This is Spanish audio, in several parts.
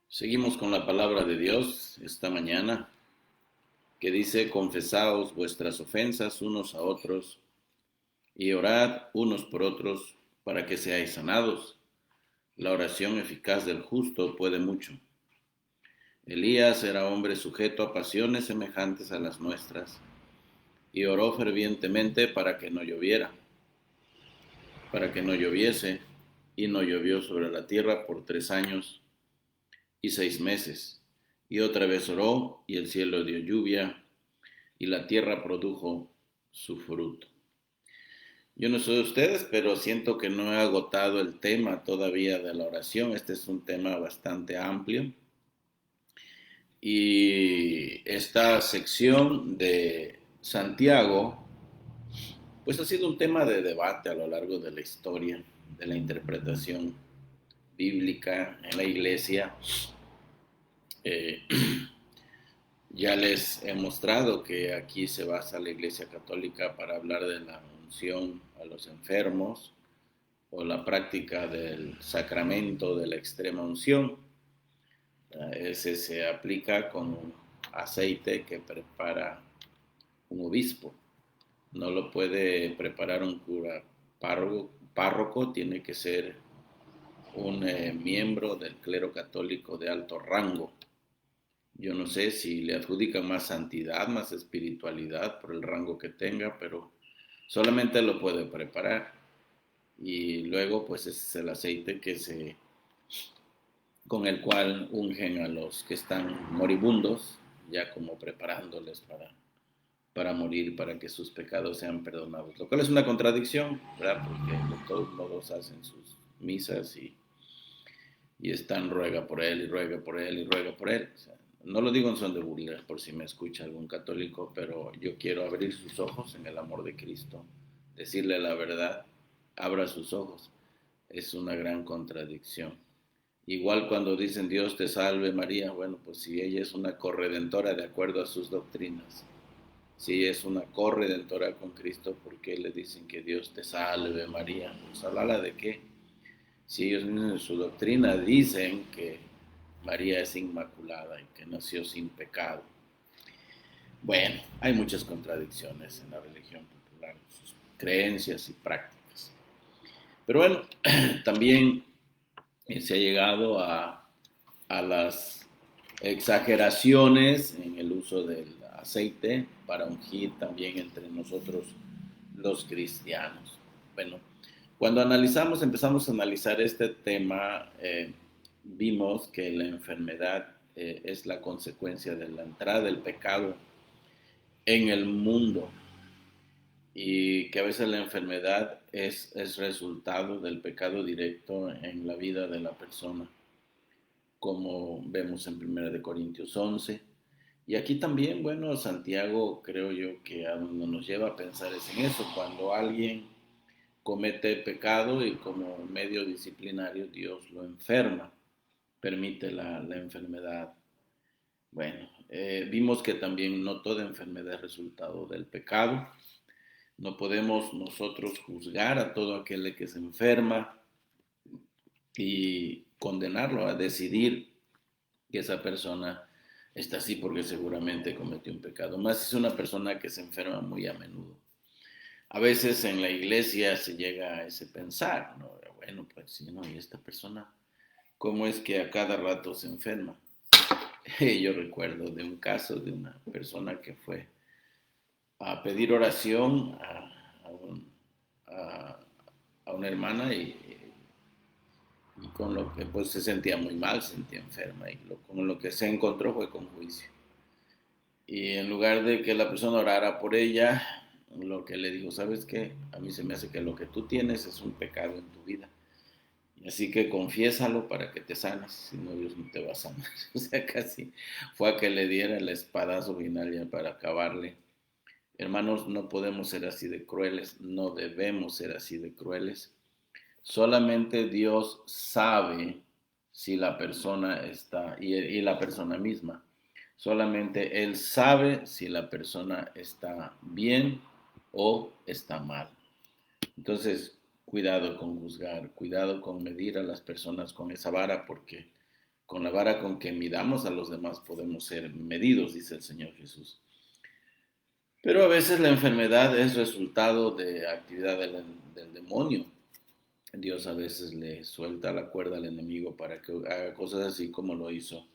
Seguimos con la palabra de Dios esta mañana, que dice: confesaos vuestras ofensas unos a otros y orad unos por otros para que seáis sanados. La oración eficaz del justo puede mucho. Elías era hombre sujeto a pasiones semejantes a las nuestras y oró fervientemente para que no lloviese, y no llovió sobre la tierra por 3 años y 6 meses. Y otra vez oró, y el cielo dio lluvia, y la tierra produjo su fruto. Yo no soy de ustedes, pero siento que no he agotado el tema todavía de la oración. Este es un tema bastante amplio. Y esta sección de Santiago, pues ha sido un tema de debate a lo largo de la historia, de la interpretación bíblica en la iglesia. Eh, Ya les he mostrado que aquí se basa la Iglesia Católica para hablar de la unción a los enfermos o la práctica del sacramento de la extrema unción. Ese se aplica con un aceite que prepara un obispo. No lo puede preparar un cura párroco, tiene que ser un miembro del clero católico de alto rango. Yo no sé si le adjudican más santidad, más espiritualidad por el rango que tenga, pero solamente lo puede preparar. Y luego, pues ese es el aceite con el cual ungen a los que están moribundos, ya como preparándoles para morir, para que sus pecados sean perdonados. Lo cual es una contradicción, ¿verdad? Porque de todos modos hacen sus misas y están ruega por él y ruega por él y ruega por él. O sea, no lo digo en son de burla por si me escucha algún católico, pero yo quiero abrir sus ojos en el amor de Cristo, decirle la verdad, abra sus ojos. Es una gran contradicción. Igual cuando dicen Dios te salve María, bueno, pues si ella es una corredentora de acuerdo a sus doctrinas, si ella es una corredentora con Cristo, ¿por qué le dicen que Dios te salve María? Pues habla de qué. Si ellos en su doctrina dicen que María es inmaculada y que nació sin pecado. Bueno, hay muchas contradicciones en la religión popular, sus creencias y prácticas. Pero bueno, también se ha llegado a las exageraciones en el uso del aceite para ungir también entre nosotros los cristianos. Bueno, cuando empezamos a analizar este tema, vimos que la enfermedad es la consecuencia de la entrada del pecado en el mundo y que a veces la enfermedad es resultado del pecado directo en la vida de la persona, como vemos en 1 Corintios 11. Y aquí también, bueno, Santiago creo yo que a donde nos lleva a pensar es en eso, cuando alguien comete pecado y como medio disciplinario Dios lo enferma, permite la enfermedad. Bueno, vimos que también no toda enfermedad es resultado del pecado. No podemos nosotros juzgar a todo aquel que se enferma y condenarlo a decidir que esa persona está así porque seguramente cometió un pecado. Más si es una persona que se enferma muy a menudo. A veces en la iglesia se llega a ese pensar, ¿no? Bueno, pues sí, ¿no? Y esta persona, ¿cómo es que a cada rato se enferma? Yo recuerdo de un caso de una persona que fue a pedir oración a, a una hermana y con lo que pues se sentía muy mal, se sentía enferma y con lo que se encontró fue con juicio. Y en lugar de que la persona orara por ella, lo que le dijo, ¿sabes qué? A mí se me hace que lo que tú tienes es un pecado en tu vida. Y así que confiésalo para que te sanes, si no Dios no te va a sanar. O sea, casi fue a que le diera el espadazo final ya para acabarle. Hermanos, no podemos ser así de crueles, no debemos ser así de crueles. Solamente Dios sabe si la persona está, y la persona misma, solamente Él sabe si la persona está bien o está mal. Entonces, cuidado con juzgar, cuidado con medir a las personas con esa vara, porque con la vara con que midamos a los demás podemos ser medidos, dice el Señor Jesús. Pero a veces la enfermedad es resultado de actividad del demonio. Dios a veces le suelta la cuerda al enemigo para que haga cosas así como lo hizo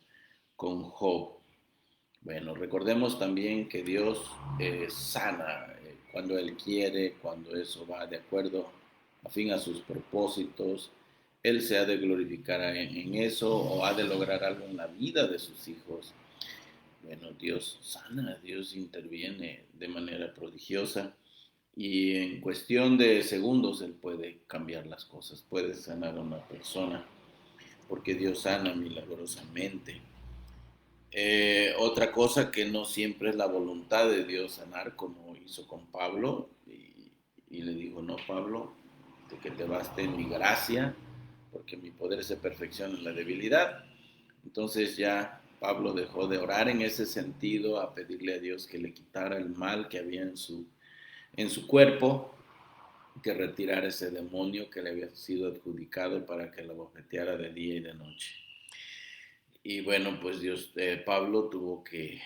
con Job. Bueno, recordemos también que Dios sana cuando Él quiere, cuando eso va de acuerdo a fin a sus propósitos. Él se ha de glorificar en eso o ha de lograr algo en la vida de sus hijos. Bueno, Dios sana, Dios interviene de manera prodigiosa y en cuestión de segundos Él puede cambiar las cosas, puede sanar a una persona, porque Dios sana milagrosamente. Otra cosa que no siempre es la voluntad de Dios sanar, como hizo con Pablo, y le dijo, no, Pablo, de que te baste mi gracia, porque mi poder se perfecciona en la debilidad. Entonces ya Pablo dejó de orar en ese sentido, a pedirle a Dios que le quitara el mal que había en su cuerpo, que retirara ese demonio que le había sido adjudicado para que lo bofeteara de día y de noche. Y bueno, pues Pablo tuvo que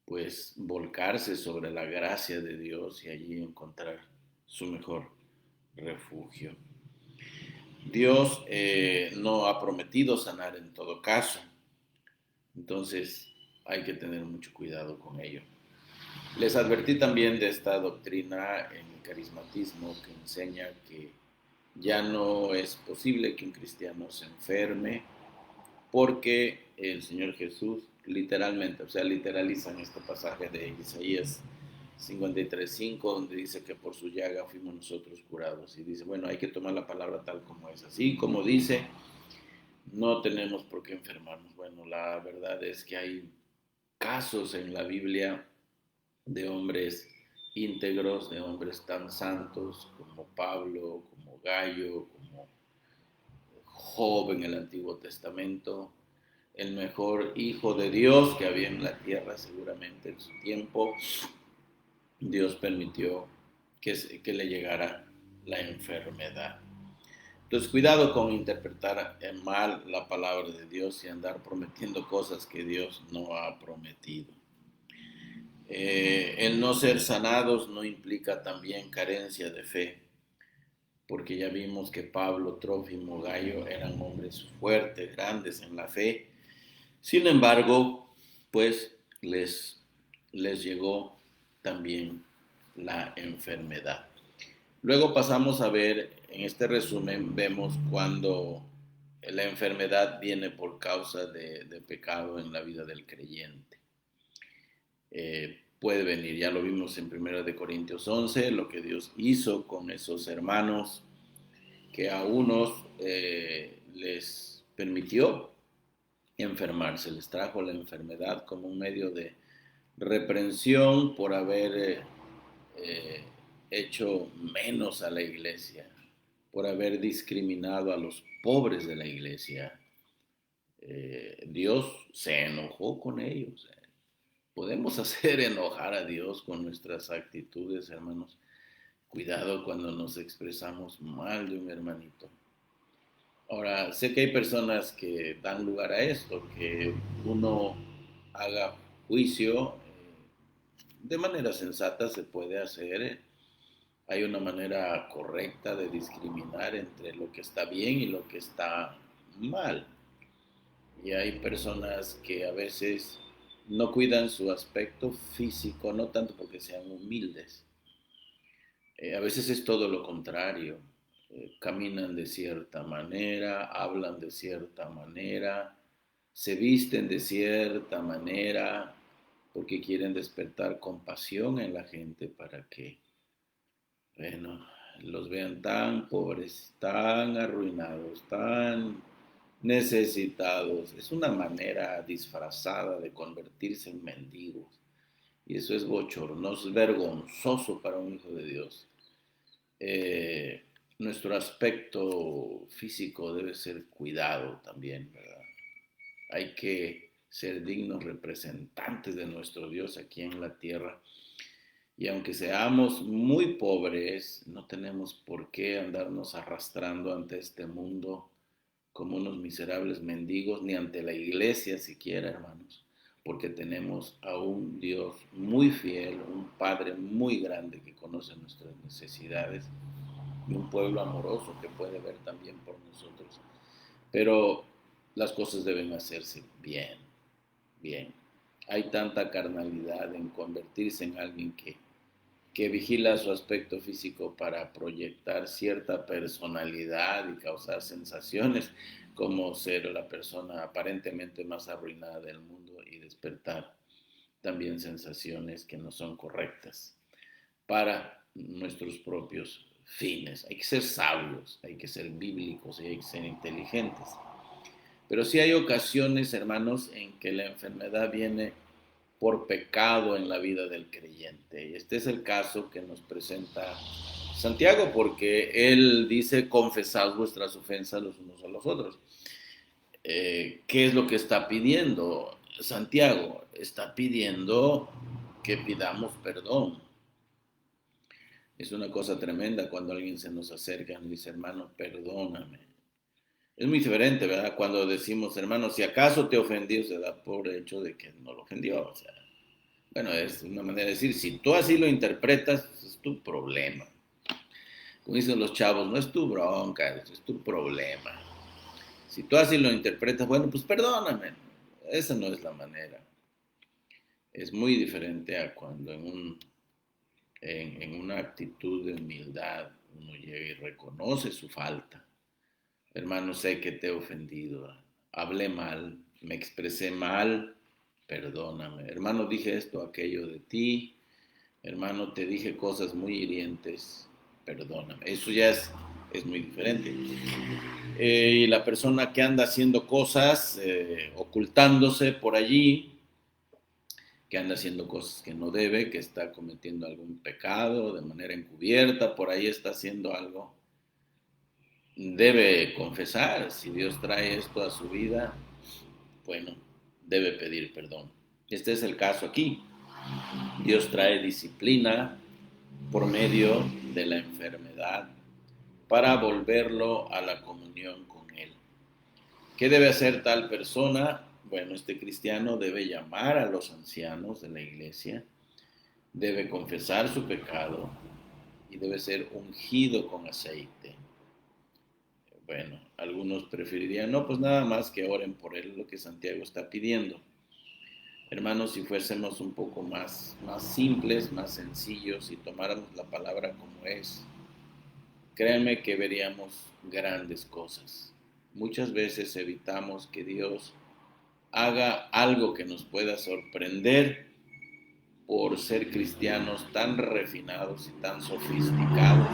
pues volcarse sobre la gracia de Dios y allí encontrar su mejor refugio. Dios no ha prometido sanar en todo caso, entonces hay que tener mucho cuidado con ello. Les advertí también de esta doctrina en el carismatismo que enseña que ya no es posible que un cristiano se enferme porque el Señor Jesús literalmente, o sea, literalizan este pasaje de Isaías 53:5, donde dice que por su llaga fuimos nosotros curados. Y dice, bueno, hay que tomar la palabra tal como es. Así como dice, no tenemos por qué enfermarnos. Bueno, la verdad es que hay casos en la Biblia de hombres íntegros, de hombres tan santos como Pablo, como Gallo, como Job en el Antiguo Testamento, el mejor hijo de Dios que había en la tierra seguramente en su tiempo. Dios permitió que le llegara la enfermedad. Entonces, cuidado con interpretar mal la palabra de Dios y andar prometiendo cosas que Dios no ha prometido. El no ser sanados no implica también carencia de fe, porque ya vimos que Pablo, Trófimo, Gallo eran hombres fuertes, grandes en la fe. Sin embargo, pues les llegó también la enfermedad. Luego pasamos a ver, en este resumen, vemos cuando la enfermedad viene por causa de pecado en la vida del creyente. Puede venir, ya lo vimos en 1 Corintios 11, lo que Dios hizo con esos hermanos, que a unos les permitió enfermarse, les trajo la enfermedad como un medio de reprensión por haber hecho menos a la iglesia, por haber discriminado a los pobres de la iglesia. Dios se enojó con ellos. Podemos hacer enojar a Dios con nuestras actitudes, hermanos. Cuidado cuando nos expresamos mal de un hermanito. Ahora, sé que hay personas que dan lugar a esto, que uno haga juicio de manera sensata se puede hacer. Hay una manera correcta de discriminar entre lo que está bien y lo que está mal. Y hay personas que a veces no cuidan su aspecto físico, no tanto porque sean humildes. A veces es todo lo contrario. Caminan de cierta manera, hablan de cierta manera, se visten de cierta manera, porque quieren despertar compasión en la gente para que, bueno, los vean tan pobres, tan arruinados, tan necesitados. Es una manera disfrazada de convertirse en mendigos. Y eso es bochornoso, es vergonzoso para un hijo de Dios. Nuestro aspecto físico debe ser cuidado también, ¿verdad? Hay que ser dignos representantes de nuestro Dios aquí en la tierra. Y aunque seamos muy pobres, no tenemos por qué andarnos arrastrando ante este mundo como unos miserables mendigos, ni ante la iglesia siquiera, hermanos, porque tenemos a un Dios muy fiel, un Padre muy grande que conoce nuestras necesidades y un pueblo amoroso que puede ver también por nosotros. Pero las cosas deben hacerse bien, bien. Hay tanta carnalidad en convertirse en alguien que vigila su aspecto físico para proyectar cierta personalidad y causar sensaciones, como ser la persona aparentemente más arruinada del mundo y despertar también sensaciones que no son correctas para nuestros propios fines. Hay que ser sabios, hay que ser bíblicos y hay que ser inteligentes. Pero sí hay ocasiones, hermanos, en que la enfermedad viene por pecado en la vida del creyente. Y este es el caso que nos presenta Santiago, porque él dice, confesad vuestras ofensas los unos a los otros. ¿Qué es lo que está pidiendo Santiago? Está pidiendo que pidamos perdón. Es una cosa tremenda cuando alguien se nos acerca y nos dice, hermano, perdóname. Es muy diferente, ¿verdad? Cuando decimos, hermano, si acaso te ofendí, se da por hecho de que no lo ofendió. O sea, bueno, es una manera de decir, si tú así lo interpretas, es tu problema. Como dicen los chavos, no es tu bronca, es tu problema. Si tú así lo interpretas, bueno, pues perdóname. Esa no es la manera. Es muy diferente a cuando en una actitud de humildad uno llega y reconoce su falta. Hermano, sé que te he ofendido, hablé mal, me expresé mal, perdóname. Hermano, dije esto, aquello de ti, hermano, te dije cosas muy hirientes, perdóname. Eso ya es muy diferente. Y la persona que anda haciendo cosas, ocultándose por allí, que anda haciendo cosas que no debe, que está cometiendo algún pecado de manera encubierta, por ahí está haciendo algo, debe confesar. Si Dios trae esto a su vida, bueno, debe pedir perdón. Este es el caso aquí. Dios trae disciplina por medio de la enfermedad para volverlo a la comunión con Él. ¿Qué debe hacer tal persona? Bueno, este cristiano debe llamar a los ancianos de la iglesia, debe confesar su pecado y debe ser ungido con aceite. Bueno, algunos preferirían, no, pues nada más que oren por él, lo que Santiago está pidiendo. Hermanos, si fuésemos un poco más simples, más sencillos y tomáramos la palabra como es, créanme que veríamos grandes cosas. Muchas veces evitamos que Dios haga algo que nos pueda sorprender por ser cristianos tan refinados y tan sofisticados,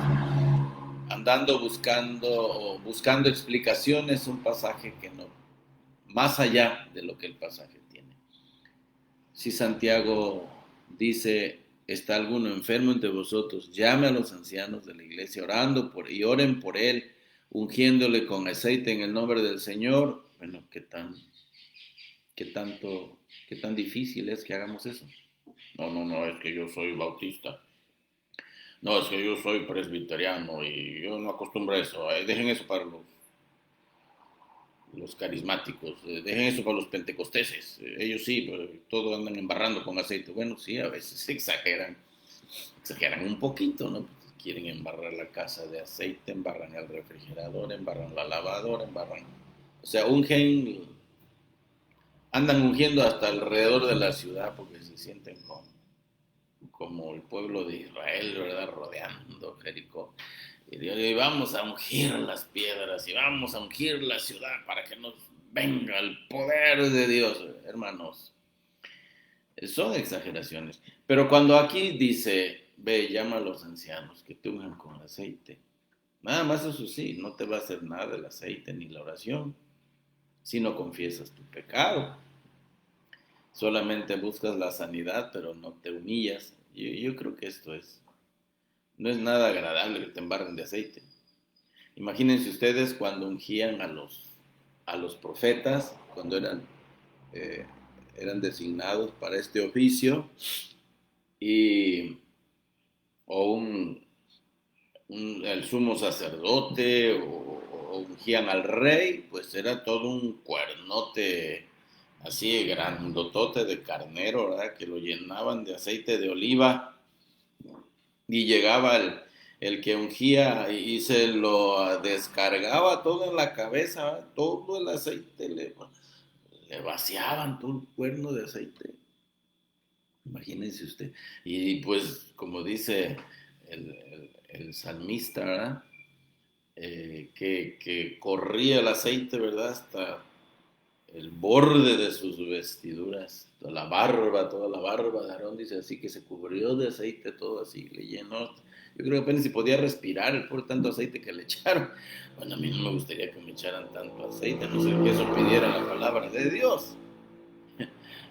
andando buscando explicaciones, un pasaje que no, más allá de lo que el pasaje tiene. Si Santiago dice, está alguno enfermo entre vosotros, llame a los ancianos de la iglesia y oren por él, ungiéndole con aceite en el nombre del Señor, bueno, qué tan difícil es que hagamos eso. No, es que yo soy bautista. No, es que yo soy presbiteriano y yo no acostumbro a eso. Dejen eso para los carismáticos, dejen eso para los pentecosteses. Ellos sí, pero todo andan embarrando con aceite. Bueno, sí, a veces exageran un poquito, ¿no? Quieren embarrar la casa de aceite, embarran el refrigerador, embarran la lavadora, embarran... O sea, andan ungiendo hasta alrededor de la ciudad porque se sienten como el pueblo de Israel, ¿verdad? Rodeando Jericó. Y vamos a ungir las piedras y vamos a ungir la ciudad para que nos venga el poder de Dios, hermanos. Son exageraciones. Pero cuando aquí dice, ve, llama a los ancianos que te unjan con aceite. Nada más eso sí, no te va a hacer nada el aceite ni la oración, si no confiesas tu pecado. Solamente buscas la sanidad, pero no te humillas. Yo creo que no es nada agradable que te embarren de aceite. Imagínense ustedes cuando ungían a los profetas, cuando eran designados para este oficio, y o el sumo sacerdote o ungían al rey, pues era todo un cuernote así grandotote de carnero, ¿verdad? Que lo llenaban de aceite de oliva y llegaba el que ungía y se lo descargaba todo en la cabeza, ¿verdad? Todo el aceite le vaciaban todo el cuerno de aceite. Imagínense usted. Y pues, como dice el salmista, ¿verdad? Que corría el aceite, ¿verdad? Hasta el borde de sus vestiduras, toda la barba de Aarón, dice así, que se cubrió de aceite todo así, le llenó. Yo creo que apenas si podía respirar por tanto aceite que le echaron. Bueno, a mí no me gustaría que me echaran tanto aceite, no sé que eso pidiera la palabra de Dios.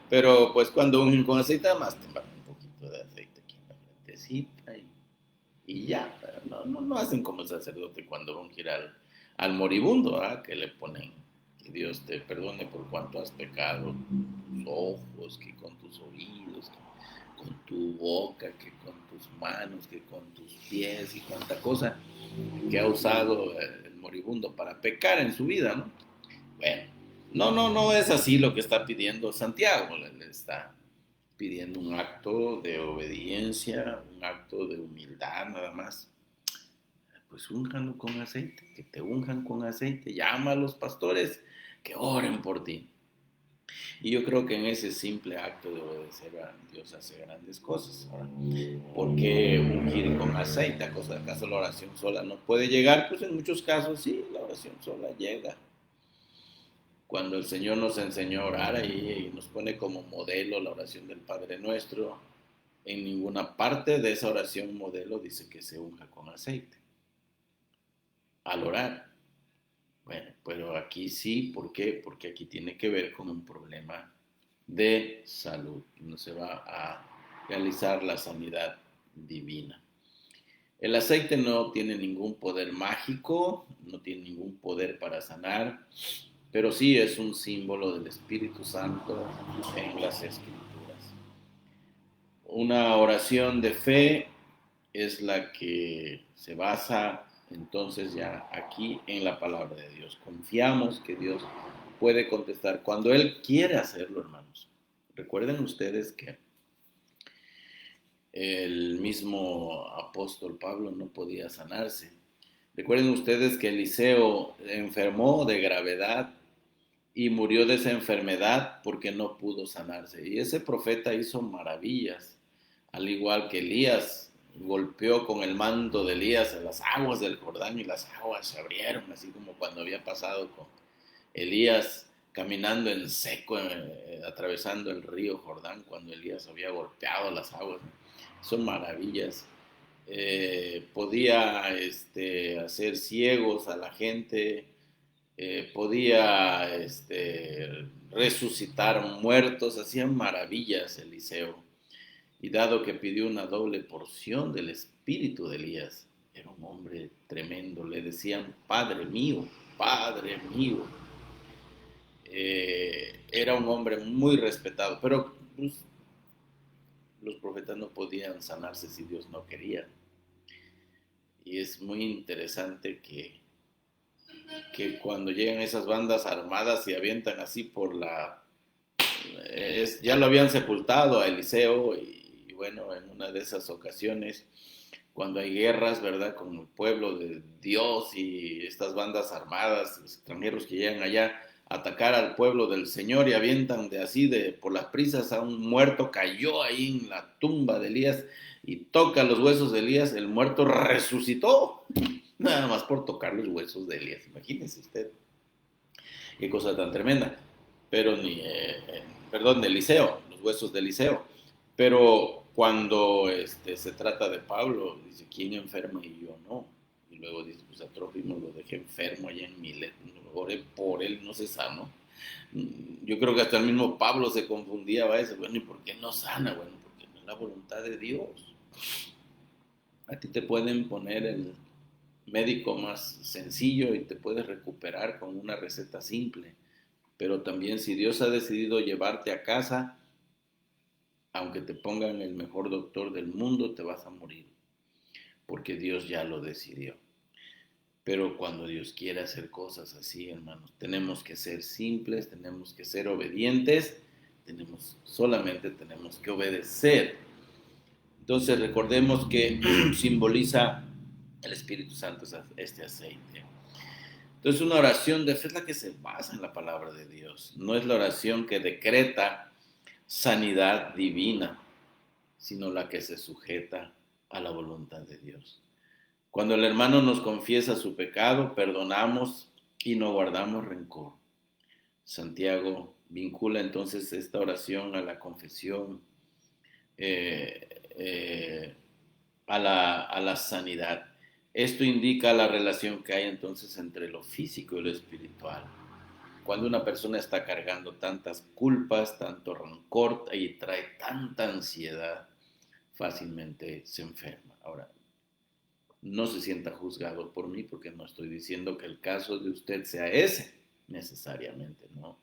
Pero pues cuando ungen con aceite, además te van un poquito de aceite aquí en la frentecita y ya, no hacen como el sacerdote cuando van a ir al moribundo, ¿ah? Que le ponen, que Dios te perdone por cuanto has pecado, con tus ojos, que con tus oídos, que con tu boca, que con tus manos, que con tus pies y cuanta cosa que ha usado el moribundo para pecar en su vida, ¿no? Bueno, no es así lo que está pidiendo Santiago, le está pidiendo un acto de obediencia, un acto de humildad nada más. Pues únjanlo con aceite, que te unjan con aceite, llama a los pastores que oren por ti. Y yo creo que en ese simple acto de obedecer a Dios hace grandes cosas. Ahora, ¿por qué ungir con aceite? ¿Acaso la oración sola no puede llegar? Pues en muchos casos sí, la oración sola llega. Cuando el Señor nos enseñó a orar y nos pone como modelo la oración del Padre Nuestro, en ninguna parte de esa oración modelo dice que se unja con aceite al orar. Bueno, pero aquí sí, ¿por qué? Porque aquí tiene que ver con un problema de salud. No se va a realizar la sanidad divina. El aceite no tiene ningún poder mágico, no tiene ningún poder para sanar, pero sí es un símbolo del Espíritu Santo en las Escrituras. Una oración de fe es la que se basa entonces ya aquí en la palabra de Dios. Confiamos que Dios puede contestar cuando Él quiere hacerlo, hermanos. Recuerden ustedes que el mismo apóstol Pablo no podía sanarse. Recuerden ustedes que Eliseo enfermó de gravedad y murió de esa enfermedad porque no pudo sanarse. Y ese profeta hizo maravillas, al igual que Elías golpeó con el manto de Elías en las aguas del Jordán y las aguas se abrieron, así como cuando había pasado con Elías caminando en seco, atravesando el río Jordán, cuando Elías había golpeado las aguas. Son maravillas. Podía hacer ciegos a la gente, podía resucitar muertos, hacían maravillas Eliseo. Y dado que pidió una doble porción del espíritu de Elías, era un hombre tremendo, le decían, Padre mío, Padre mío. Era un hombre muy respetado, pero pues, los profetas no podían sanarse si Dios no quería. Y es muy interesante que cuando llegan esas bandas armadas y avientan así por ya lo habían sepultado a Eliseo y bueno, en una de esas ocasiones, cuando hay guerras, ¿verdad? Con el pueblo de Dios y estas bandas armadas, los extranjeros que llegan allá a atacar al pueblo del Señor y avientan por las prisas a un muerto, cayó ahí en la tumba de Elías y toca los huesos de Elías, el muerto resucitó, nada más por tocar los huesos de Elías, imagínese usted, qué cosa tan tremenda, pero perdón, de Eliseo, los huesos de Eliseo, pero cuando se trata de Pablo, dice, ¿quién enferma y yo no? Y luego dice, pues a Trófimo lo dejé enfermo allá en Milet, oré por él, no se sanó. Yo creo que hasta el mismo Pablo se confundía a veces, bueno, ¿y por qué no sana? Bueno, porque no es la voluntad de Dios. A ti te pueden poner el médico más sencillo y te puedes recuperar con una receta simple, pero también si Dios ha decidido llevarte a casa, aunque te pongan el mejor doctor del mundo, te vas a morir. porque Dios ya lo decidió. Pero cuando Dios quiere hacer cosas así, hermanos, tenemos que ser simples, tenemos que ser obedientes, solamente tenemos que obedecer. Entonces recordemos que simboliza el Espíritu Santo este aceite. Entonces una oración de fe es la que se basa en la palabra de Dios. No es la oración que decreta sanidad divina, sino la que se sujeta a la voluntad de Dios. Cuando el hermano nos confiesa su pecado, perdonamos y no guardamos rencor. Santiago vincula entonces esta oración a la confesión, a la sanidad. Esto indica la relación que hay entonces entre lo físico y lo espiritual. Cuando una persona está cargando tantas culpas, tanto rencor y trae tanta ansiedad, fácilmente se enferma. Ahora, no se sienta juzgado por mí porque no estoy diciendo que el caso de usted sea ese, necesariamente, ¿no?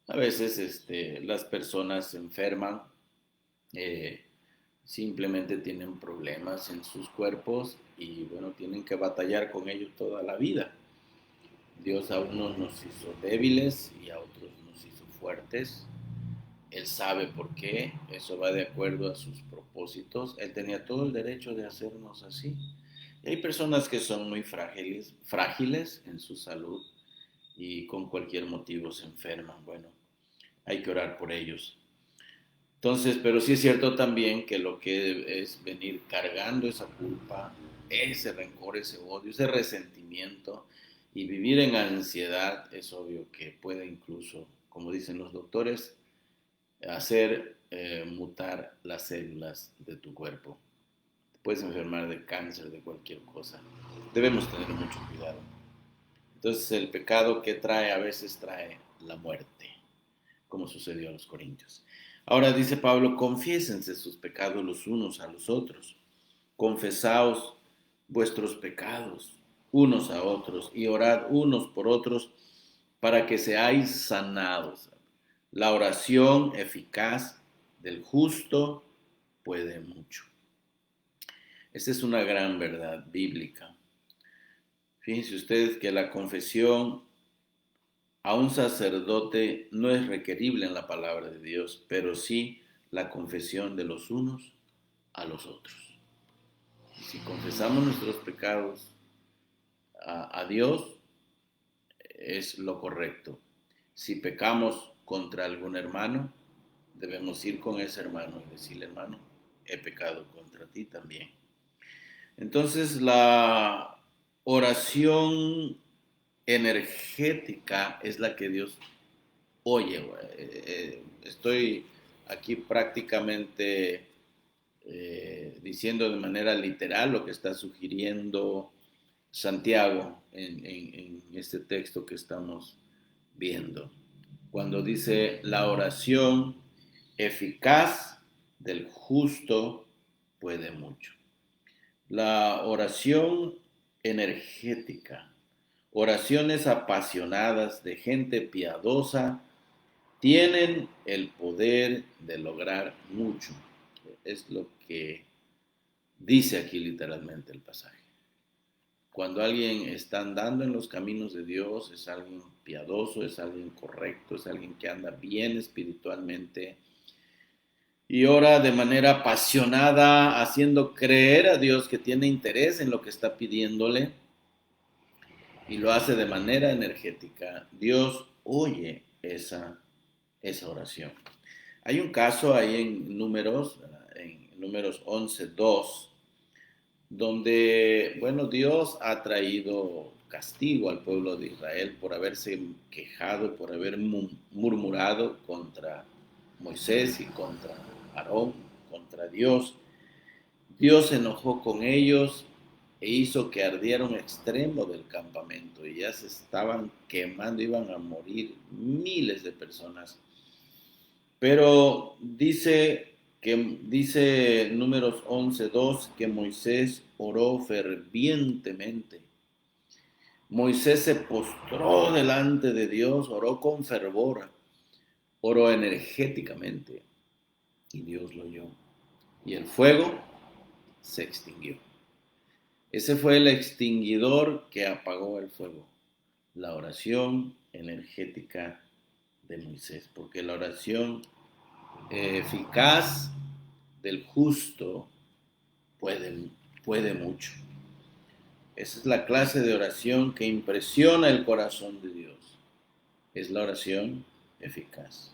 A veces las personas se enferman, simplemente tienen problemas en sus cuerpos y bueno, tienen que batallar con ellos toda la vida. Dios a unos nos hizo débiles y a otros nos hizo fuertes. Él sabe por qué, eso va de acuerdo a sus propósitos. Él tenía todo el derecho de hacernos así. Y hay personas que son muy frágiles en su salud y con cualquier motivo se enferman. Bueno, hay que orar por ellos. Entonces, pero sí es cierto también que lo que es venir cargando esa culpa, ese rencor, ese odio, ese resentimiento y vivir en ansiedad, es obvio que puede incluso, como dicen los doctores, hacer mutar las células de tu cuerpo. Te puedes enfermar de cáncer, de cualquier cosa. Debemos tener mucho cuidado. Entonces el pecado que trae a veces trae la muerte, como sucedió a los corintios. Ahora dice Pablo, confiésense sus pecados los unos a los otros. Confesaos vuestros pecados unos a otros y orad unos por otros para que seáis sanados. La oración eficaz del justo puede mucho. Esta es una gran verdad bíblica. Fíjense ustedes que la confesión a un sacerdote no es requerible en la palabra de Dios, pero sí la confesión de los unos a los otros. Si confesamos nuestros pecados a Dios, es lo correcto. Si pecamos contra algún hermano, debemos ir con ese hermano y decirle, hermano, he pecado contra ti también. Entonces la oración energética es la que Dios oye. Estoy aquí prácticamente diciendo de manera literal lo que está sugiriendo Santiago en este texto que estamos viendo. Cuando dice la oración eficaz del justo puede mucho. La oración energética, oraciones apasionadas de gente piadosa, tienen el poder de lograr mucho. Es lo que dice aquí literalmente el pasaje. Cuando alguien está andando en los caminos de Dios, es alguien piadoso, es alguien correcto, es alguien que anda bien espiritualmente y ora de manera apasionada, haciendo creer a Dios que tiene interés en lo que está pidiéndole y lo hace de manera energética. Dios oye esa oración. Hay un caso ahí en Números 11:2, donde, bueno, Dios ha traído castigo al pueblo de Israel por haberse quejado, por haber murmurado contra Moisés y contra Aarón, contra Dios. Dios se enojó con ellos e hizo que ardiera un extremo del campamento y ya se estaban quemando, iban a morir miles de personas. Pero dice Números 11:2 que Moisés oró fervientemente. Moisés se postró delante de Dios, oró con fervor, oró energéticamente y Dios lo oyó. Y el fuego se extinguió. Ese fue el extinguidor que apagó el fuego, la oración energética de Moisés, porque la oración eficaz del justo puede mucho. Esa es la clase de oración que impresiona el corazón de Dios. Es la oración eficaz.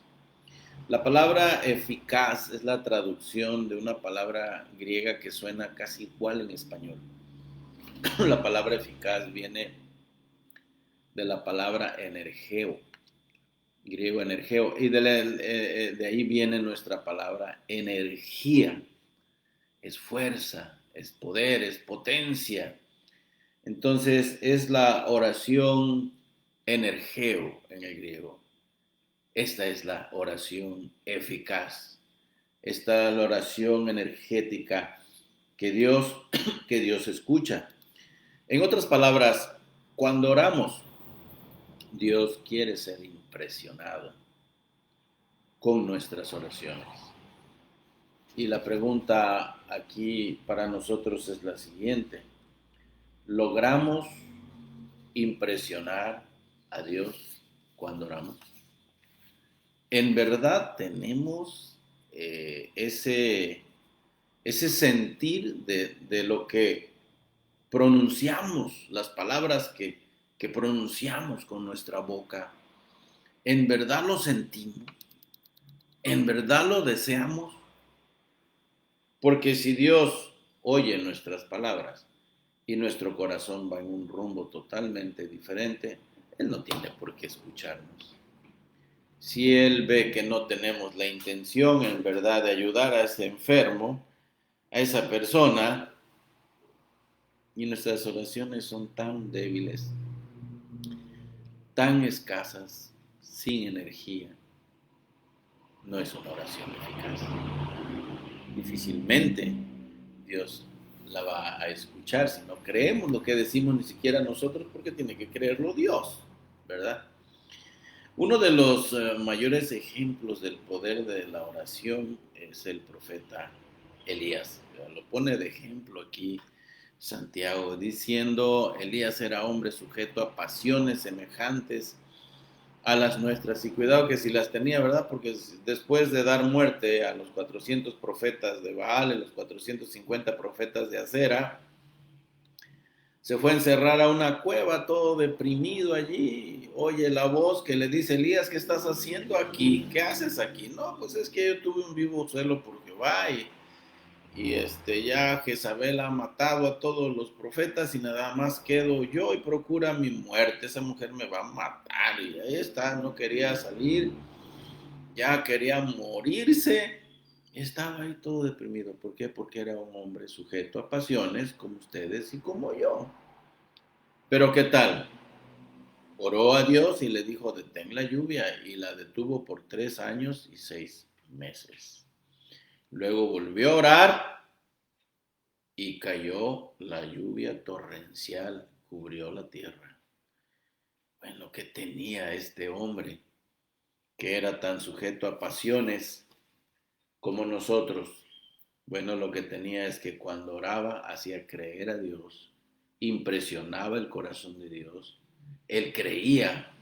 La palabra eficaz es la traducción de una palabra griega que suena casi igual en español. La palabra eficaz viene de la palabra energeo, griego energeo, y de ahí viene nuestra palabra energía. Es fuerza, es poder, es potencia. Entonces es la oración energeo en el griego. Esta es la oración eficaz. Esta es la oración energética que Dios escucha. En otras palabras, cuando oramos, Dios quiere ser impresionado con nuestras oraciones. Y la pregunta aquí para nosotros es la siguiente. ¿Logramos impresionar a Dios cuando oramos? ¿En verdad tenemos ese sentir de lo que pronunciamos, las palabras que pronunciamos con nuestra boca? ¿En verdad lo sentimos? ¿En verdad lo deseamos? Porque si Dios oye nuestras palabras y nuestro corazón va en un rumbo totalmente diferente, Él no tiene por qué escucharnos. Si Él ve que no tenemos la intención en verdad de ayudar a ese enfermo, a esa persona, y nuestras oraciones son tan débiles, tan escasas, sin energía, no es una oración eficaz. Difícilmente Dios la va a escuchar si no creemos lo que decimos ni siquiera nosotros, porque tiene que creerlo Dios, ¿verdad? Uno de los mayores ejemplos del poder de la oración es el profeta Elías. Lo pone de ejemplo aquí Santiago, diciendo: Elías era hombre sujeto a pasiones semejantes a las nuestras. Y cuidado que si las tenía, ¿verdad? Porque después de dar muerte a los 400 profetas de Baal, a los 450 profetas de Acera, se fue a encerrar a una cueva todo deprimido allí. Oye la voz que le dice: Elías, ¿qué estás haciendo aquí? ¿Qué haces aquí? No, pues es que yo tuve un vivo celo por Jehová y ya Jezabel ha matado a todos los profetas y nada más quedo yo y procura mi muerte. Esa mujer me va a matar. Y ahí está, no quería salir, ya quería morirse. Estaba ahí todo deprimido. ¿Por qué? Porque era un hombre sujeto a pasiones como ustedes y como yo. Pero ¿qué tal? Oró a Dios y le dijo: detén la lluvia, y la detuvo por 3 años y 6 meses. Luego volvió a orar y cayó la lluvia torrencial, cubrió la tierra. Bueno, ¿qué tenía este hombre que era tan sujeto a pasiones como nosotros? Bueno, lo que tenía es que cuando oraba hacía creer a Dios, impresionaba el corazón de Dios, él creía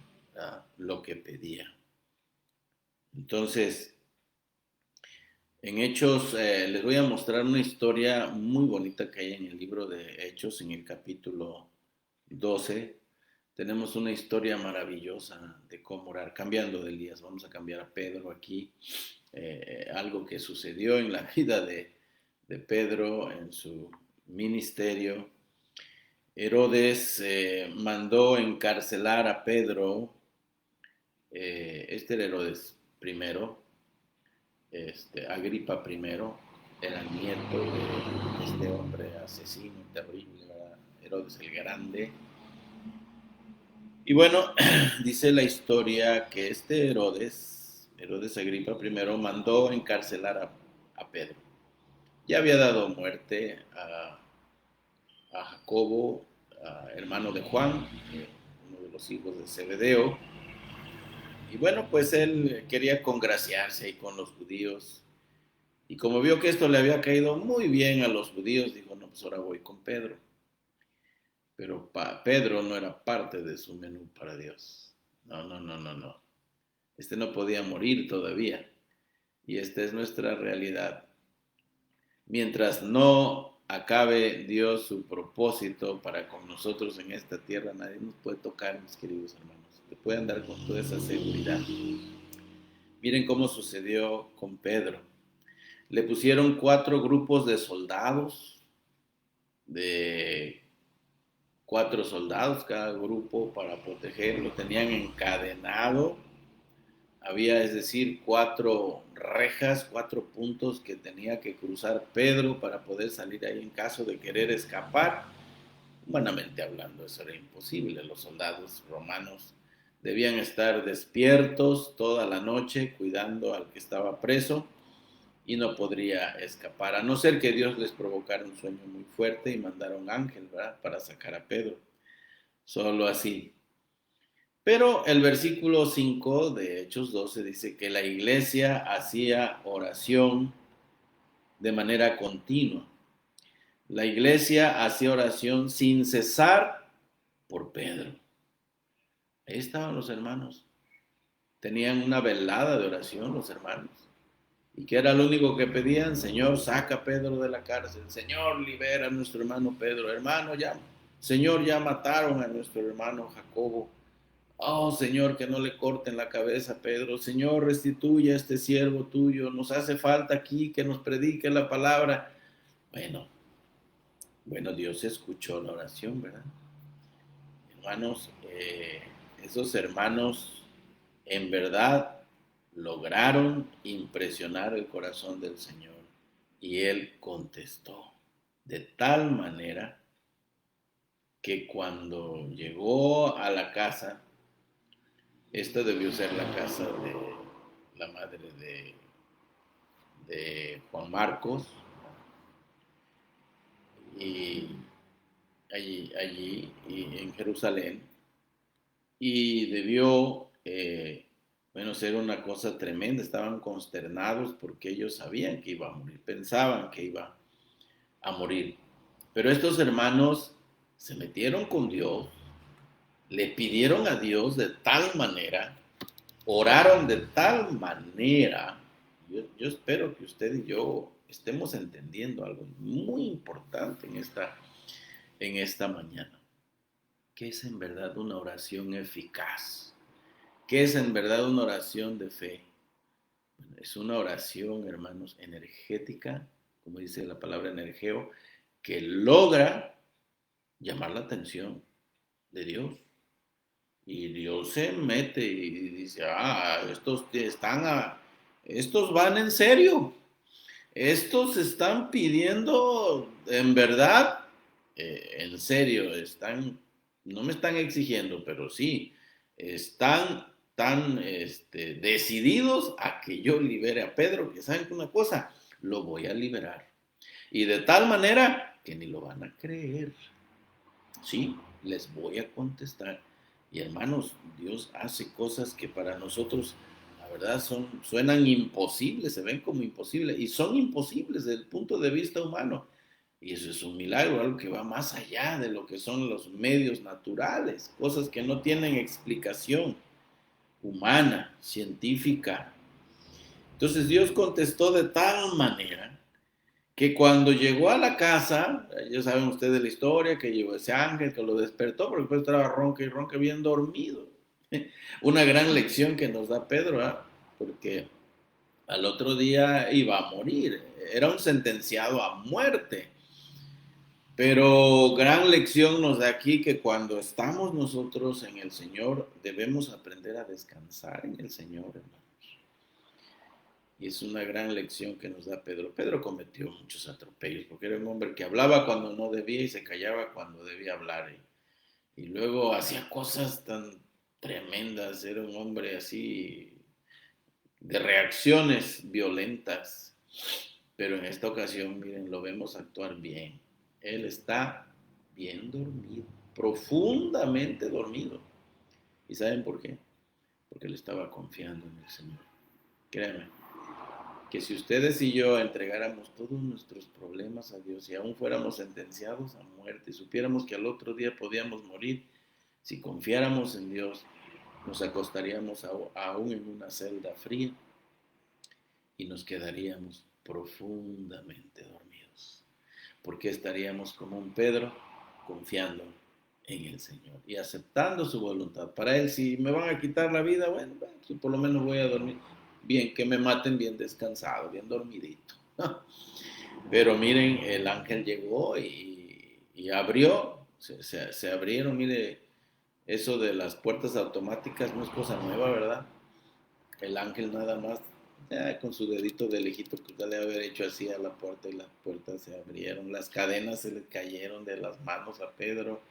lo que pedía. Entonces, en Hechos, les voy a mostrar una historia muy bonita que hay en el libro de Hechos, en el capítulo 12. Tenemos una historia maravillosa de cómo orar, cambiando de Elías. Vamos a cambiar a Pedro aquí. Algo que sucedió en la vida de Pedro en su ministerio. Herodes mandó encarcelar a Pedro. Este era Herodes primero. Agripa primero era el nieto de este hombre asesino terrible, ¿verdad? Herodes el Grande. Y bueno, dice la historia que este Herodes Agripa primero, mandó encarcelar a Pedro. Ya había dado muerte a Jacobo, hermano de Juan, uno de los hijos de Zebedeo. Y bueno, pues él quería congraciarse ahí con los judíos. Y como vio que esto le había caído muy bien a los judíos, dijo: no, pues ahora voy con Pedro. Pero Pedro no era parte de su menú para Dios. No, no, no, no, no. Este no podía morir todavía. Y esta es nuestra realidad. Mientras no acabe Dios su propósito para con nosotros en esta tierra, nadie nos puede tocar, mis queridos hermanos. Te pueden dar con toda esa seguridad. Miren cómo sucedió con Pedro. Le pusieron 4 grupos de soldados, de 4 soldados cada grupo para protegerlo. Tenían encadenado. Había, es decir, 4 rejas, 4 puntos que tenía que cruzar Pedro para poder salir ahí en caso de querer escapar. Humanamente hablando, eso era imposible. Los soldados romanos debían estar despiertos toda la noche cuidando al que estaba preso y no podría escapar, a no ser que Dios les provocara un sueño muy fuerte y mandara un ángel, ¿verdad?, para sacar a Pedro. Solo así. Pero el versículo 5 de Hechos 12 dice que la iglesia hacía oración de manera continua. La iglesia hacía oración sin cesar por Pedro. Ahí estaban los hermanos. Tenían una velada de oración los hermanos. ¿Y qué era lo único que pedían? Señor, saca a Pedro de la cárcel. Señor, libera a nuestro hermano Pedro. Hermano, ya, Señor, ya mataron a nuestro hermano Jacobo. Oh, Señor, que no le corten la cabeza a Pedro. Señor, restituye a este siervo tuyo. Nos hace falta aquí que nos predique la palabra. Bueno, Dios escuchó la oración, ¿verdad? Hermanos, esos hermanos en verdad lograron impresionar el corazón del Señor y Él contestó de tal manera que cuando llegó a la casa, esta debió ser la casa de la madre de Juan Marcos, y allí y en Jerusalén, y debió, ser una cosa tremenda. Estaban consternados porque ellos sabían que iba a morir, pensaban que iba a morir. Pero estos hermanos se metieron con Dios, le pidieron a Dios de tal manera, oraron de tal manera. Yo espero que usted y yo estemos entendiendo algo muy importante en esta mañana. ¿Qué es en verdad una oración eficaz? ¿Qué es en verdad una oración de fe? Bueno, es una oración, hermanos, energética, como dice la palabra energeo, que logra llamar la atención de Dios. Y Dios se mete y dice, estos van en serio. Estos están pidiendo, en verdad, en serio, no me están exigiendo, pero sí, están tan decididos a que yo libere a Pedro, que saben una cosa, lo voy a liberar. Y de tal manera que ni lo van a creer. Sí, les voy a contestar. Y hermanos, Dios hace cosas que para nosotros, la verdad, suenan imposibles, se ven como imposibles, y son imposibles desde el punto de vista humano. Y eso es un milagro, algo que va más allá de lo que son los medios naturales, cosas que no tienen explicación humana, científica. Entonces Dios contestó de tal manera que cuando llegó a la casa, ya saben ustedes la historia, que llegó ese ángel que lo despertó, porque después estaba ronca y ronca, bien dormido. Una gran lección que nos da Pedro, ¿eh? Porque al otro día iba a morir, era un sentenciado a muerte. Pero gran lección nos da aquí que cuando estamos nosotros en el Señor, debemos aprender a descansar en el Señor, hermanos. Y es una gran lección que nos da Pedro. Pedro cometió muchos atropellos porque era un hombre que hablaba cuando no debía y se callaba cuando debía hablar. Y luego hacía cosas tan tremendas. Era un hombre así de reacciones violentas. Pero en esta ocasión, miren, lo vemos actuar bien. Él está bien dormido, profundamente dormido. ¿Y saben por qué? Porque él estaba confiando en el Señor. Créanme. que si ustedes y yo entregáramos todos nuestros problemas a Dios y aún fuéramos sentenciados a muerte, supiéramos que al otro día podíamos morir, si confiáramos en Dios, nos acostaríamos aún en una celda fría y nos quedaríamos profundamente dormidos, porque estaríamos como un Pedro confiando en el Señor y aceptando su voluntad. Para Él, si me van a quitar la vida, bueno, pues por lo menos voy a dormir bien, que me maten bien descansado, bien dormidito. Pero miren, el ángel llegó y abrió, se abrieron, mire, eso de las puertas automáticas no es cosa nueva, ¿verdad? El ángel nada más, ya, con su dedito de lejito, que debe haber hecho así a la puerta y las puertas se abrieron, las cadenas se le cayeron de las manos a Pedro,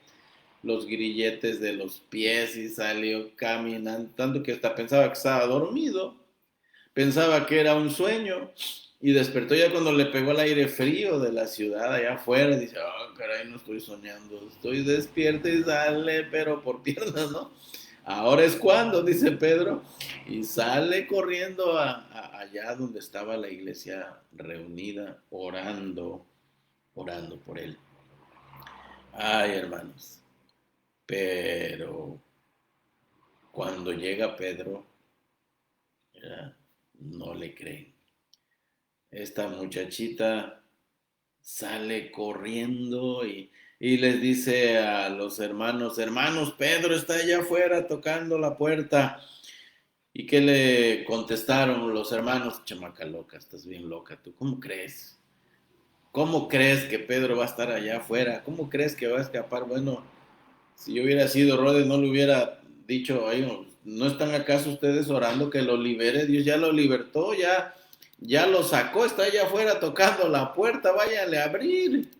los grilletes de los pies y salió caminando, tanto que hasta pensaba que estaba dormido, pensaba que era un sueño y despertó ya cuando le pegó el aire frío de la ciudad allá afuera y dice, oh, caray, no estoy soñando, estoy despierto y sale, pero por piernas, ¿no? Ahora es cuando, dice Pedro, y sale corriendo allá donde estaba la iglesia reunida, orando por él. Ay, hermanos, pero cuando llega Pedro, ya, no le creen. Esta muchachita sale corriendo y les dice a los hermanos, hermanos, Pedro está allá afuera tocando la puerta. ¿Y qué le contestaron los hermanos? Chamaca loca, estás bien loca tú. ¿Cómo crees? ¿Cómo crees que Pedro va a estar allá afuera? ¿Cómo crees que va a escapar? Bueno, si yo hubiera sido Rhodes, no le hubiera dicho, ay, ¿no están acaso ustedes orando que lo libere? Dios ya lo libertó, ya lo sacó, está allá afuera tocando la puerta, váyale a abrir.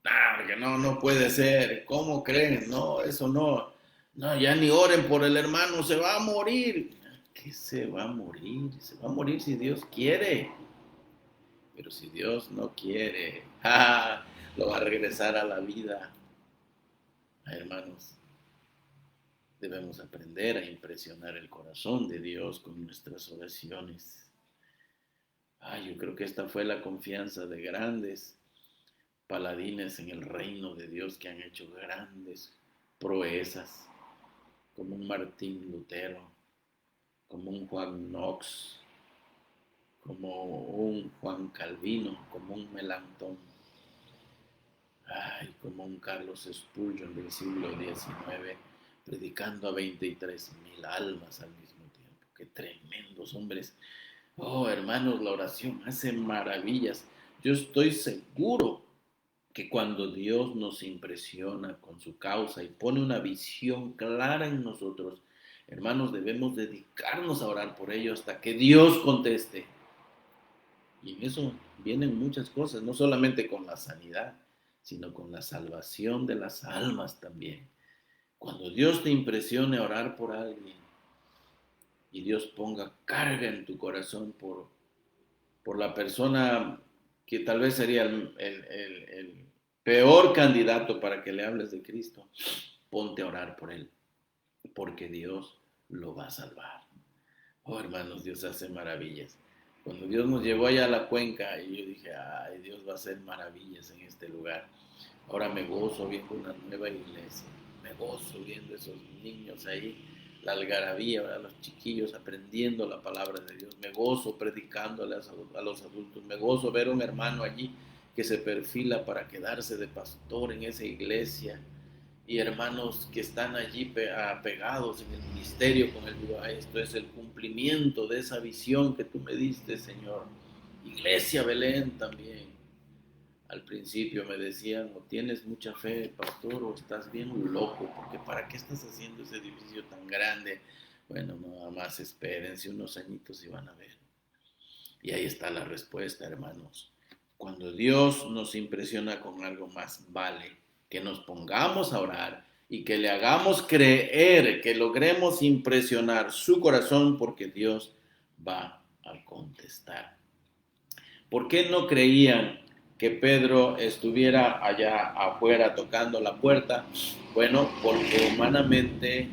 Ah, que no puede ser. ¿Cómo creen? No, eso no. No, ya ni oren por el hermano, se va a morir. ¿Qué se va a morir? Se va a morir si Dios quiere. Pero si Dios no quiere, lo va a regresar a la vida. Hermanos, debemos aprender a impresionar el corazón de Dios con nuestras oraciones. Yo creo que esta fue la confianza de grandes paladines en el reino de Dios que han hecho grandes proezas, como un Martín Lutero, como un Juan Knox, como un Juan Calvino, como un Melanchthon, como un Carlos Spurgeon del siglo XIX, predicando a 23,000 almas al mismo tiempo. Qué tremendos hombres. Oh, hermanos, la oración hace maravillas. Yo estoy seguro que cuando Dios nos impresiona con su causa y pone una visión clara en nosotros, hermanos, debemos dedicarnos a orar por ello hasta que Dios conteste. Y en eso vienen muchas cosas, no solamente con la sanidad, sino con la salvación de las almas también. Cuando Dios te impresione a orar por alguien y Dios ponga carga en tu corazón por la persona que tal vez sería el peor candidato para que le hables de Cristo, ponte a orar por él, porque Dios lo va a salvar. Oh, hermanos, Dios hace maravillas. Cuando Dios nos llevó allá a la cuenca, y yo dije, ay, Dios va a hacer maravillas en este lugar. Ahora me gozo viendo una nueva iglesia, me gozo viendo esos niños ahí, la algarabía, ¿verdad? Los chiquillos aprendiendo la palabra de Dios, me gozo predicándole a los adultos, me gozo ver un hermano allí que se perfila para quedarse de pastor en esa iglesia, y hermanos que están allí pegados en el ministerio con el esto es el cumplimiento de esa visión que tú me diste, Señor. Iglesia Belén también. Al principio me decían, o tienes mucha fe, pastor, o estás bien loco, porque ¿para qué estás haciendo ese edificio tan grande? Bueno, nada más espérense unos añitos y van a ver. Y ahí está la respuesta, hermanos. Cuando Dios nos impresiona con algo, más vale que nos pongamos a orar y que le hagamos creer, que logremos impresionar su corazón, porque Dios va a contestar. ¿Por qué no creían que Pedro estuviera allá afuera tocando la puerta? Bueno, porque humanamente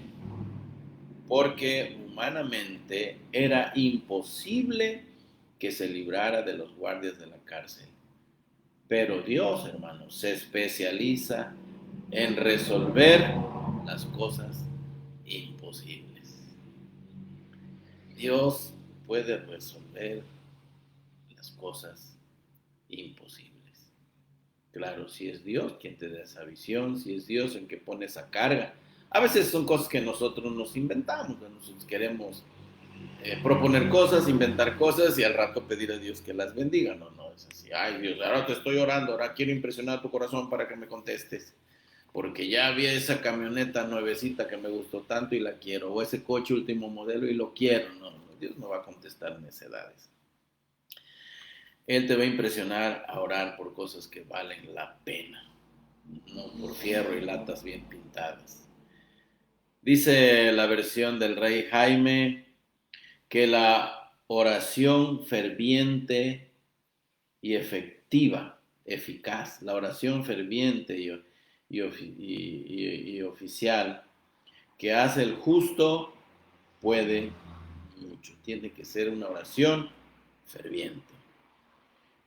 era imposible que se librara de los guardias de la cárcel. Pero Dios, hermanos, se especializa en resolver las cosas imposibles. Dios puede resolver las cosas imposibles. Claro, si es Dios quien te da esa visión, si es Dios en que pone esa carga. A veces son cosas que nosotros nos inventamos, nosotros queremos proponer cosas, inventar cosas y al rato pedir a Dios que las bendiga. No, no es así. Ay Dios, ahora te estoy orando, ahora quiero impresionar tu corazón para que me contestes. Porque ya vi esa camioneta nuevecita que me gustó tanto y la quiero. O ese coche último modelo y lo quiero. No, no, Dios no va a contestar necedades. Él te va a impresionar a orar por cosas que valen la pena. No por fierro y latas bien pintadas. Dice la versión del Rey Jaime que la oración ferviente y efectiva, eficaz, la oración ferviente y oficial que hace el justo puede mucho. Tiene que ser una oración ferviente.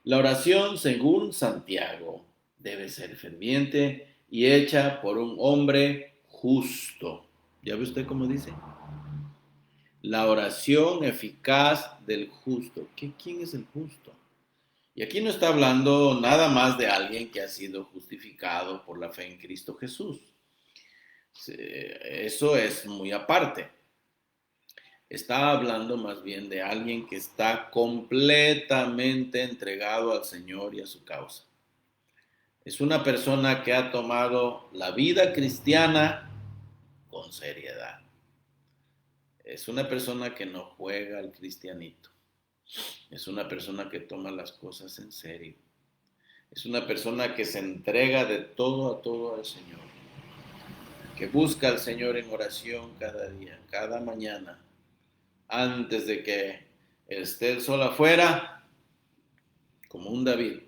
La oración, según Santiago, debe ser ferviente y hecha por un hombre justo. ¿Ya ve usted cómo dice? La oración eficaz del justo. ¿Quién es el justo? Y aquí no está hablando nada más de alguien que ha sido justificado por la fe en Cristo Jesús. Eso es muy aparte. Está hablando más bien de alguien que está completamente entregado al Señor y a su causa. Es una persona que ha tomado la vida cristiana con seriedad. Es una persona que no juega al cristianito. Es una persona que toma las cosas en serio. Es una persona que se entrega de todo a todo al Señor. Que busca al Señor en oración cada día, cada mañana. Antes de que esté el sol afuera, como un David,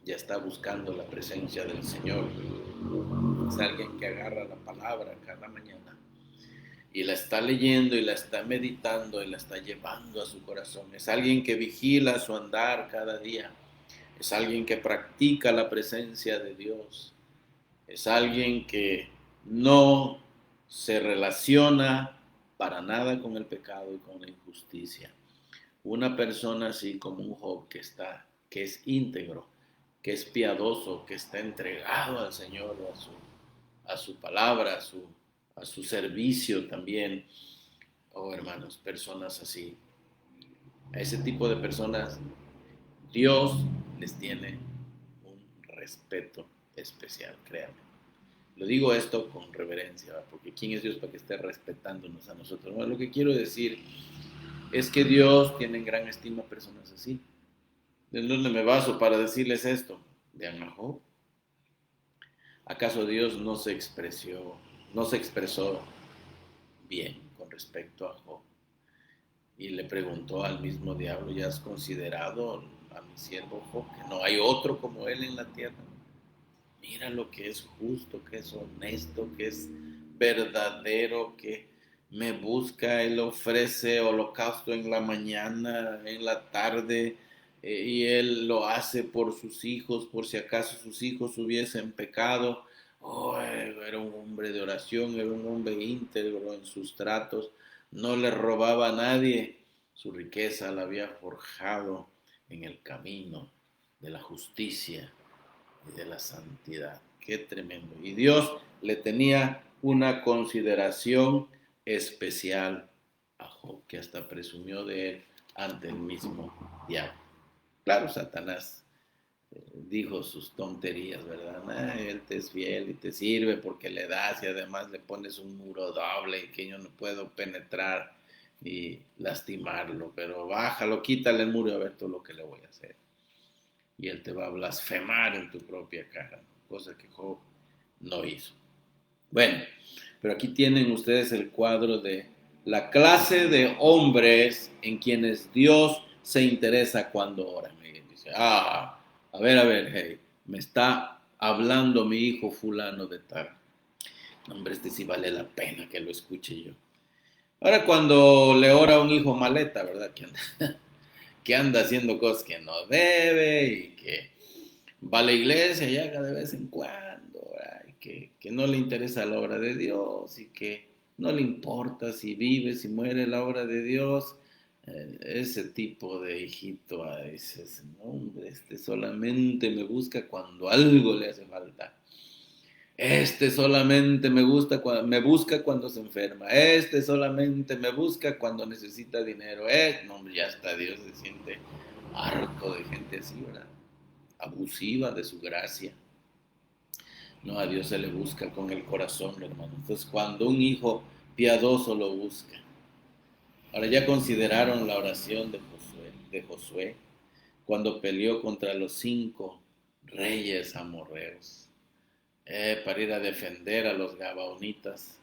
ya está buscando la presencia del Señor. Es alguien que agarra la palabra cada mañana y la está leyendo y la está meditando y la está llevando a su corazón. Es alguien que vigila su andar cada día. Es alguien que practica la presencia de Dios. Es alguien que no se relaciona para nada con el pecado y con la injusticia. Una persona así como un Job que es íntegro, que es piadoso, que está entregado al Señor, a su palabra, a su servicio también. Oh, hermanos, personas así. A ese tipo de personas, Dios les tiene un respeto especial, créanme. Lo digo esto con reverencia, ¿verdad? Porque ¿quién es Dios para que esté respetándonos a nosotros? Bueno, lo que quiero decir es que Dios tiene en gran estima a personas así. ¿De dónde me baso para decirles esto? De Job. ¿Acaso Dios no se expresó bien con respecto a Job? Y le preguntó al mismo diablo, ¿ya has considerado a mi siervo Job, que no hay otro como él en la tierra? Mira lo que es justo, que es honesto, que es verdadero, que me busca, él ofrece holocausto en la mañana, en la tarde, y él lo hace por sus hijos, por si acaso sus hijos hubiesen pecado. Oh, era un hombre de oración, era un hombre íntegro en sus tratos, no le robaba a nadie, su riqueza la había forjado en el camino de la justicia y de la santidad. Qué tremendo. Y Dios le tenía una consideración especial a Job, que hasta presumió de él ante el mismo diablo. Claro, Satanás dijo sus tonterías, ¿verdad? Él te es fiel y te sirve porque le das y además le pones un muro doble y que yo no puedo penetrar y lastimarlo, pero bájalo, quítale el muro y a ver todo lo que le voy a hacer. Y él te va a blasfemar en tu propia cara, cosa que Job no hizo. Bueno, pero aquí tienen ustedes el cuadro de la clase de hombres en quienes Dios se interesa cuando oran. Y dice, a ver, hey, me está hablando mi hijo fulano de tal. Hombre, este sí vale la pena que lo escuche yo. Ahora cuando le ora a un hijo maleta, ¿verdad? que anda haciendo cosas que no debe y que va a la iglesia ya cada vez en cuando, ¿verdad? Y que no le interesa la obra de Dios y que no le importa si vive, si muere la obra de Dios. Ese tipo de hijito a veces, no, hombre, este solamente me busca cuando algo le hace falta. Este solamente me busca cuando se enferma. Este solamente me busca cuando necesita dinero. No, hombre, ya está, Dios se siente harto de gente así, ¿verdad? Abusiva de su gracia. No, a Dios se le busca con el corazón, hermano. Entonces, cuando un hijo piadoso lo busca. Ahora ya consideraron la oración de Josué cuando peleó contra los 5 reyes amorreos para ir a defender a los gabaonitas.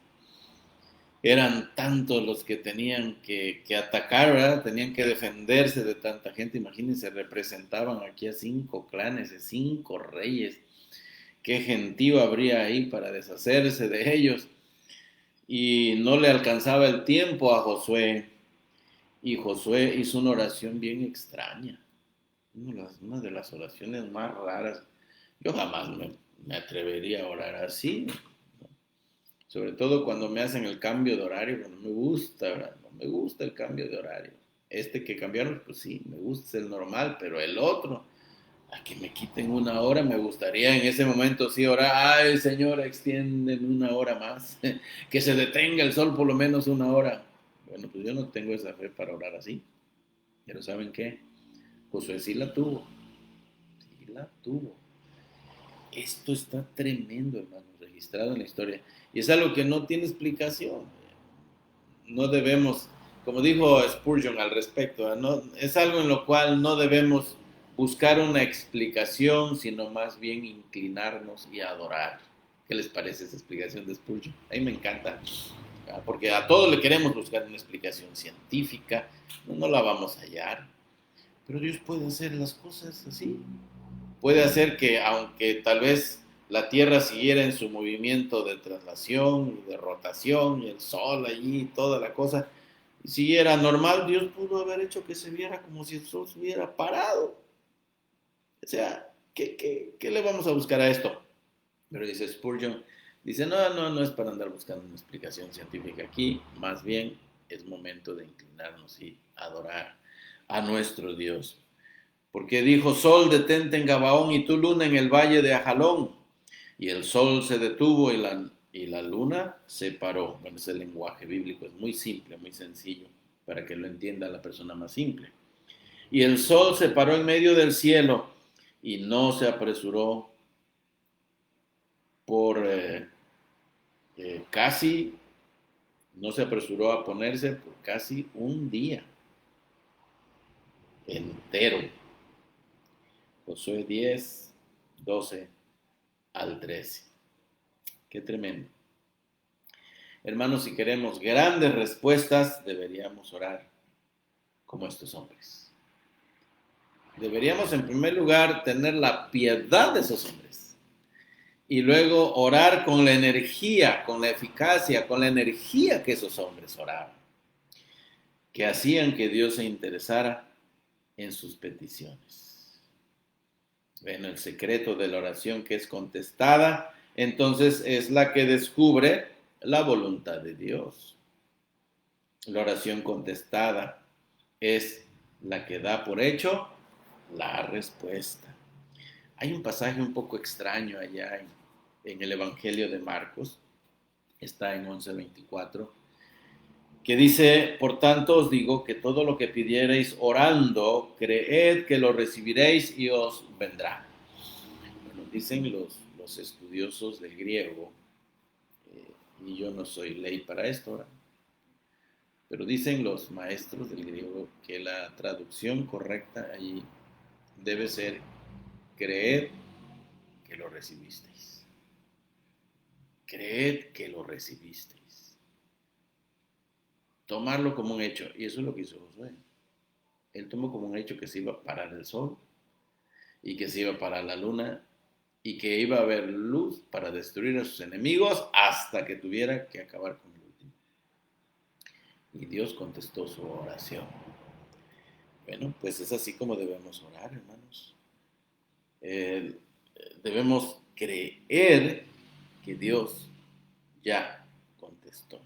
Eran tantos los que tenían que atacar, ¿verdad? Tenían que defenderse de tanta gente. Imagínense, representaban aquí a 5 clanes, de 5 reyes. Qué gentío habría ahí para deshacerse de ellos. Y no le alcanzaba el tiempo a Josué. Y Josué hizo una oración bien extraña. Una de las oraciones más raras. Yo jamás me atrevería a orar así. Sobre todo cuando me hacen el cambio de horario, no me gusta, ¿verdad? No me gusta el cambio de horario. Este que cambiaron, pues sí, me gusta el normal, pero el otro, a que me quiten una hora, me gustaría en ese momento sí orar. Ay, Señor, extienden una hora más. Que se detenga el sol por lo menos una hora. Bueno, pues yo no tengo esa fe para orar así. Pero ¿saben qué? Josué sí la tuvo. Sí la tuvo. Esto está tremendo, hermano, registrado en la historia. Y es algo que no tiene explicación. No debemos, como dijo Spurgeon al respecto, ¿no? Es algo en lo cual no debemos buscar una explicación, sino más bien inclinarnos y adorar. ¿Qué les parece esa explicación de Spurgeon? A mí me encanta, porque a todo le queremos buscar una explicación científica, no la vamos a hallar, pero Dios puede hacer las cosas así. Puede hacer que, aunque tal vez la Tierra siguiera en su movimiento de traslación y de rotación y el Sol allí y toda la cosa siguiera normal, Dios pudo haber hecho que se viera como si el Sol se hubiera parado. O sea, ¿qué le vamos a buscar a esto? Pero dice Spurgeon, dice, no es para andar buscando una explicación científica aquí, más bien es momento de inclinarnos y adorar a nuestro Dios. Porque dijo, sol, detente en Gabaón y tú luna en el valle de Ajalón. Y el sol se detuvo y la luna se paró. Bueno, ese lenguaje bíblico es muy simple, muy sencillo, para que lo entienda la persona más simple. Y el sol se paró en medio del cielo y no se apresuró por casi, no se apresuró a ponerse por casi un día entero. Josué 10, 12 al 13. Qué tremendo. Hermanos, si queremos grandes respuestas, deberíamos orar como estos hombres. Deberíamos en primer lugar tener la piedad de esos hombres y luego orar con la energía, con la eficacia, con la energía que esos hombres oraban, que hacían que Dios se interesara en sus peticiones. Bueno, el secreto de la oración que es contestada, entonces es la que descubre la voluntad de Dios. La oración contestada es la que da por hecho la respuesta. Hay un pasaje un poco extraño allá en el Evangelio de Marcos, está en 11:24, que dice, por tanto os digo que todo lo que pidiereis orando, creed que lo recibiréis y os vendrá. Bueno, dicen los estudiosos del griego, y yo no soy ley para esto, ¿verdad? Pero dicen los maestros del griego que la traducción correcta allí debe ser creed que lo recibisteis. Creed que lo recibisteis. Tomarlo como un hecho. Y eso es lo que hizo Josué. Él tomó como un hecho que se iba a parar el sol y que se iba a parar la luna y que iba a haber luz para destruir a sus enemigos hasta que tuviera que acabar con el último. Y Dios contestó su oración. Bueno, pues es así como debemos orar, hermanos. Eh, Debemos creer que Dios ya contestó.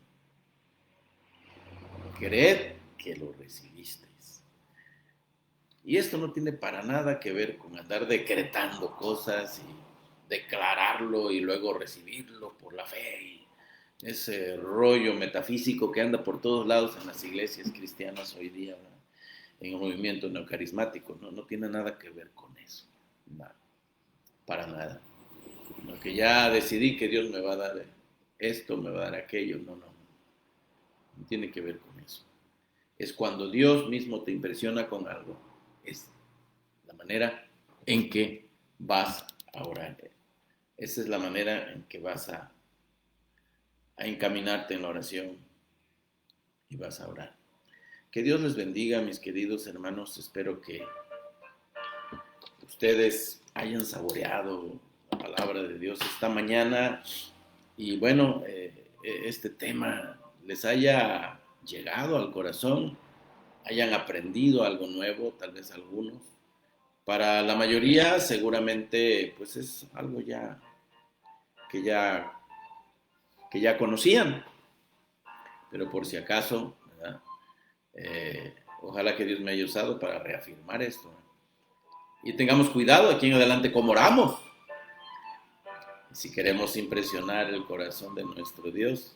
Creed que lo recibisteis. Y esto no tiene para nada que ver con andar decretando cosas y declararlo y luego recibirlo por la fe. Y ese rollo metafísico que anda por todos lados en las iglesias cristianas hoy día, ¿verdad? En el movimiento neocarismático, no tiene nada que ver con eso. Nada, para nada. No, que ya decidí que Dios me va a dar esto, me va a dar aquello. No tiene que ver con eso. Es cuando Dios mismo te impresiona con algo. Es la manera en que vas a orar. Esa es la manera en que vas a encaminarte en la oración y vas a orar. Que Dios les bendiga, mis queridos hermanos. Espero que ustedes hayan saboreado la palabra de Dios esta mañana y bueno, este tema les haya llegado al corazón, hayan aprendido algo nuevo, tal vez algunos. Para la mayoría seguramente pues es algo que ya, que ya conocían, pero por si acaso, ¿verdad? Ojalá que Dios me haya usado para reafirmar esto. Y tengamos cuidado aquí en adelante cómo oramos. Si queremos impresionar el corazón de nuestro Dios,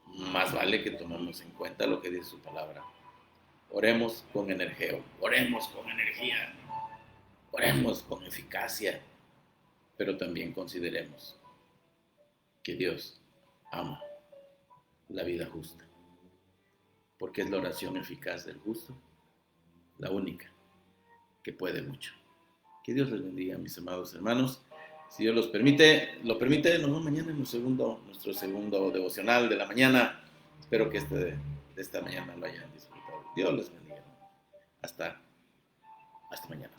más vale que tomemos en cuenta lo que dice su palabra. Oremos con energía, oremos con energía, oremos con eficacia, pero también consideremos que Dios ama la vida justa, porque es la oración eficaz del justo, la única que puede mucho. Que Dios les bendiga, mis amados hermanos. Si Dios lo permite, nos vemos mañana en nuestro segundo devocional de la mañana. Espero que de esta mañana lo hayan disfrutado. Dios les bendiga. Hasta mañana.